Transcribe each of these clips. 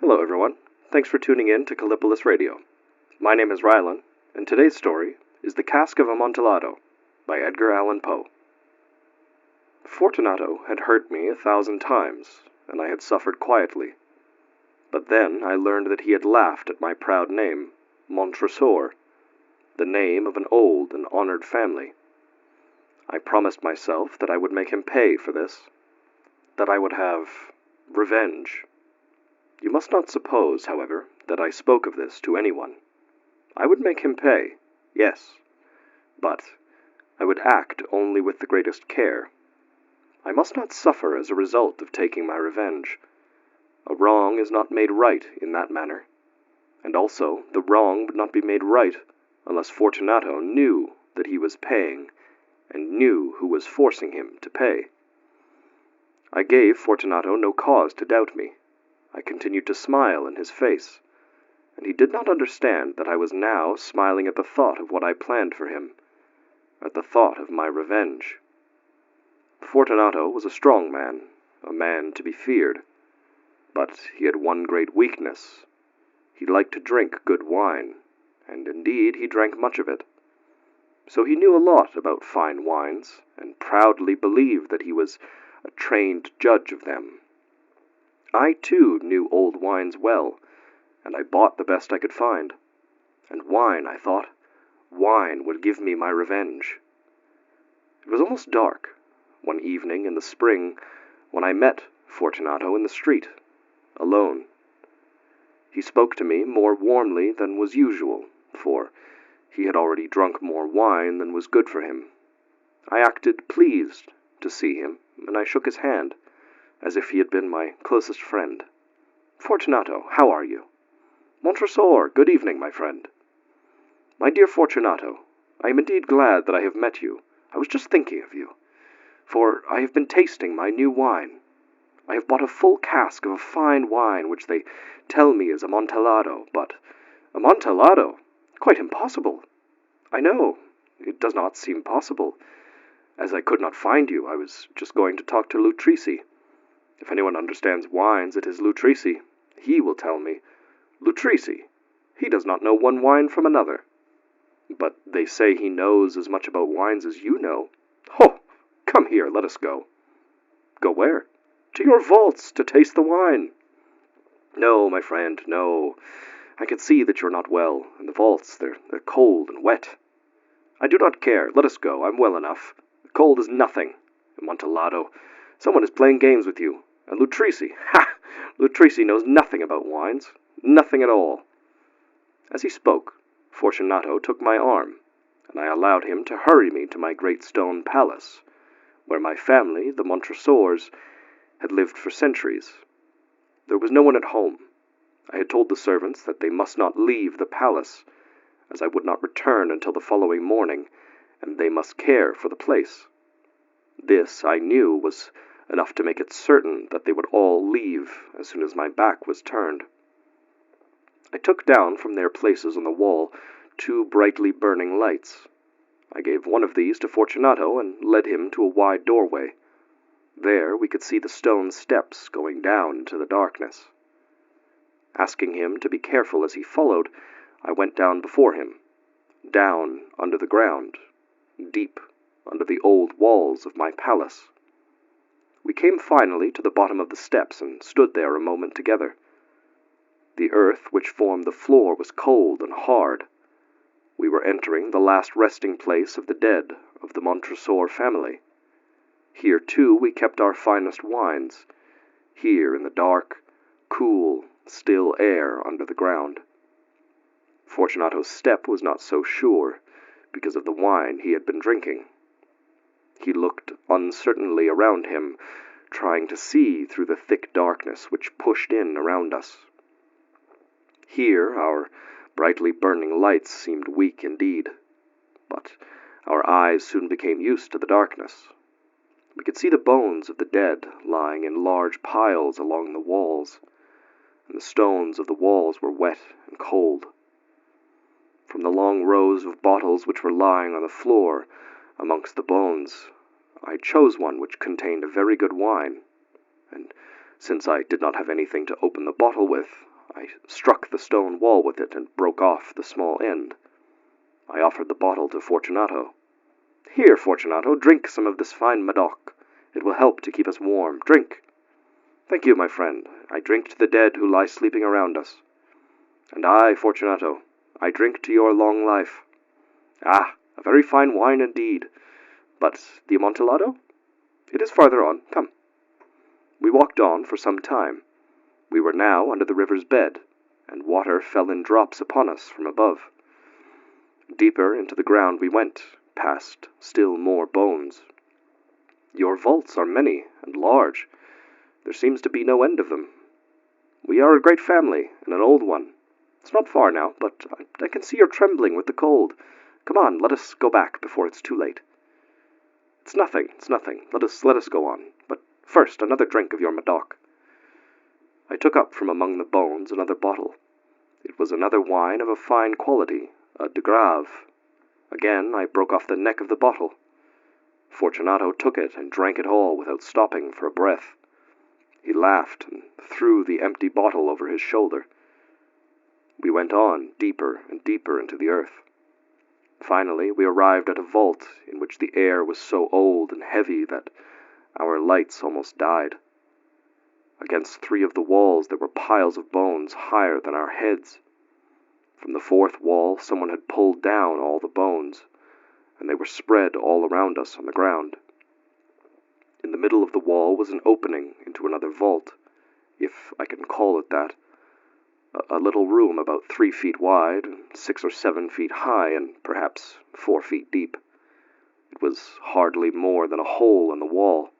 Hello everyone, thanks for tuning in to Kallipolis Radio. My name is Rylan, and today's story is The Cask of Amontillado by Edgar Allan Poe. Fortunato had hurt me 1,000 times, and I had suffered quietly. But then I learned that he had laughed at my proud name, Montresor, the name of an old and honored family. I promised myself that I would make him pay for this, that I would have revenge. You must not suppose, however, that I spoke of this to anyone. I would make him pay, yes, but I would act only with the greatest care. I must not suffer as a result of taking my revenge. A wrong is not made right in that manner, and also the wrong would not be made right unless Fortunato knew that he was paying and knew who was forcing him to pay. I gave Fortunato no cause to doubt me. I continued to smile in his face, and he did not understand that I was now smiling at the thought of what I planned for him, at the thought of my revenge. Fortunato was a strong man, a man to be feared, but he had one great weakness. He liked to drink good wine, and indeed he drank much of it. So he knew a lot about fine wines, and proudly believed that he was a trained judge of them. I, too, knew old wines well, and I bought the best I could find. And wine, I thought, wine would give me my revenge. It was almost dark, one evening in the spring, when I met Fortunato in the street, alone. He spoke to me more warmly than was usual, for he had already drunk more wine than was good for him. I acted pleased to see him, and I shook his hand, as if he had been my closest friend. "Fortunato, how are you?" "Montresor, good evening, my friend." "My dear Fortunato, I am indeed glad that I have met you. I was just thinking of you, for I have been tasting my new wine. I have bought a full cask of a fine wine which they tell me is Amontillado, but Amontillado? Quite impossible. I know, it does not seem possible. As I could not find you, I was just going to talk to Lutrisi. If anyone understands wines, it is Lutrisi. He will tell me. Lutrisi? He does not know one wine from another. But they say he knows as much about wines as you know. Ho! Come here, let us go." "Go where?" "To your vaults, to taste the wine." "No, my friend, no. I can see that you're not well, and the vaults, they're cold and wet." "I do not care. Let us go. I'm well enough. The cold is nothing. Amontillado, someone is playing games with you. And Lutrisi, ha! Lutrisi knows nothing about wines. Nothing at all." As he spoke, Fortunato took my arm, and I allowed him to hurry me to my great stone palace, where my family, the Montresors, had lived for centuries. There was no one at home. I had told the servants that they must not leave the palace, as I would not return until the following morning, and they must care for the place. This, I knew, was enough to make it certain that they would all leave as soon as my back was turned. I took down from their places on the wall 2 brightly burning lights. I gave one of these to Fortunato and led him to a wide doorway. There we could see the stone steps going down into the darkness. Asking him to be careful as he followed, I went down before him, down under the ground, deep under the old walls of my palace. We came finally to the bottom of the steps and stood there a moment together. The earth which formed the floor was cold and hard. We were entering the last resting place of the dead of the Montresor family. Here, too, we kept our finest wines, here in the dark, cool, still air under the ground. Fortunato's step was not so sure, because of the wine he had been drinking. He looked uncertainly around him, trying to see through the thick darkness which pushed in around us. Here our brightly burning lights seemed weak indeed, but our eyes soon became used to the darkness. We could see the bones of the dead lying in large piles along the walls, and the stones of the walls were wet and cold. From the long rows of bottles which were lying on the floor amongst the bones, I chose one which contained a very good wine, and since I did not have anything to open the bottle with, I struck the stone wall with it and broke off the small end. I offered the bottle to Fortunato. "Here, Fortunato, drink some of this fine Madoc. It will help to keep us warm. Drink." "Thank you, my friend. I drink to the dead who lie sleeping around us." "And I, Fortunato, I drink to your long life." "Ah, a very fine wine indeed. But the Amontillado? It is farther on. Come." We walked on for some time. We were now under the river's bed, and water fell in drops upon us from above. Deeper into the ground we went, past still more bones. "Your vaults are many and large. There seems to be no end of them. We are a great family, and an old one. It's not far now, but I can see you're trembling with the cold. Come on, let us go back before it's too late." It's nothing. Let us go on. But first, another drink of your Madoc." I took up from among the bones another bottle. It was another wine of a fine quality, a de Grave. Again I broke off the neck of the bottle. Fortunato took it and drank it all without stopping for a breath. He laughed and threw the empty bottle over his shoulder. We went on, deeper and deeper into the earth. Finally, we arrived at a vault in which the air was so old and heavy that our lights almost died. Against 3 of the walls there were piles of bones higher than our heads. From the 4th wall someone had pulled down all the bones, and they were spread all around us on the ground. In the middle of the wall was an opening into another vault, if I can call it that. A little room about 3 feet wide, 6 or 7 feet high, and perhaps 4 feet deep. It was hardly more than a hole in the wall.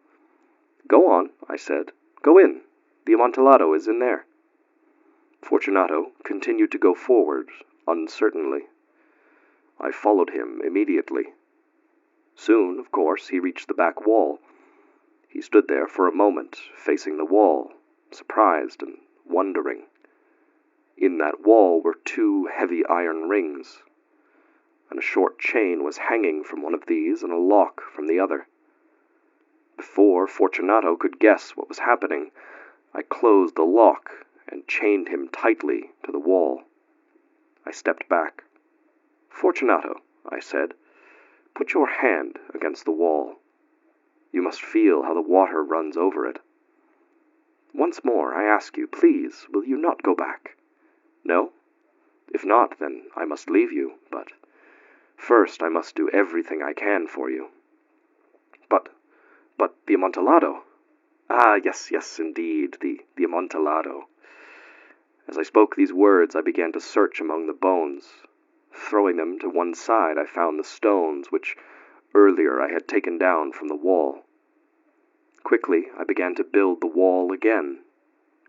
"Go on," I said. "Go in. The Amontillado is in there." Fortunato continued to go forward, uncertainly. I followed him immediately. Soon, of course, he reached the back wall. He stood there for a moment, facing the wall, surprised and wondering. In that wall were 2 heavy iron rings, and a short chain was hanging from one of these and a lock from the other. Before Fortunato could guess what was happening, I closed the lock and chained him tightly to the wall. I stepped back. "Fortunato," I said, "put your hand against the wall. You must feel how the water runs over it. Once more, I ask you, please, will you not go back? No? If not, then I must leave you, but first I must do everything I can for you." But the Amontillado." "Ah, yes, indeed, the Amontillado." As I spoke these words, I began to search among the bones. Throwing them to one side, I found the stones which earlier I had taken down from the wall. Quickly, I began to build the wall again,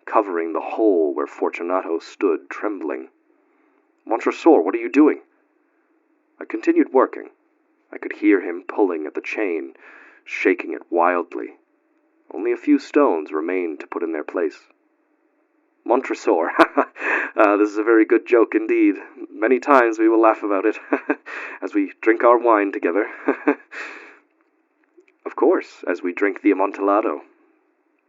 covering the hole where Fortunato stood trembling. "Montresor, what are you doing?" I continued working. I could hear him pulling at the chain, shaking it wildly. Only a few stones remained to put in their place. "Montresor, this is a very good joke indeed. Many times we will laugh about it, as we drink our wine together." "Of course, as we drink the Amontillado.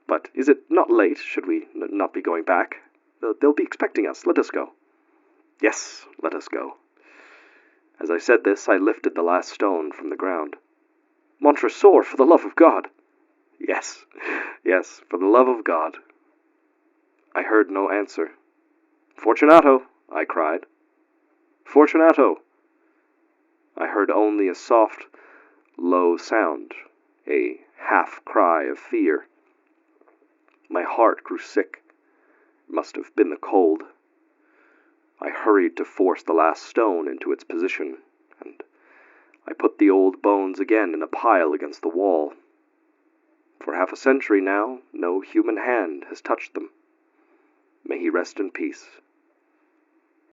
But is it not late? Should we not be going back? They'll be expecting us. Let us go." "Yes, let us go." As I said this, I lifted the last stone from the ground. "Montresor, for the love of God!" Yes, for the love of God." I heard no answer. "Fortunato!" I cried. "Fortunato!" I heard only a soft, low sound, a half-cry of fear. My heart grew sick. It must have been the cold. I hurried to force the last stone into its position, and I put the old bones again in a pile against the wall. For half a century now, no human hand has touched them. May he rest in peace.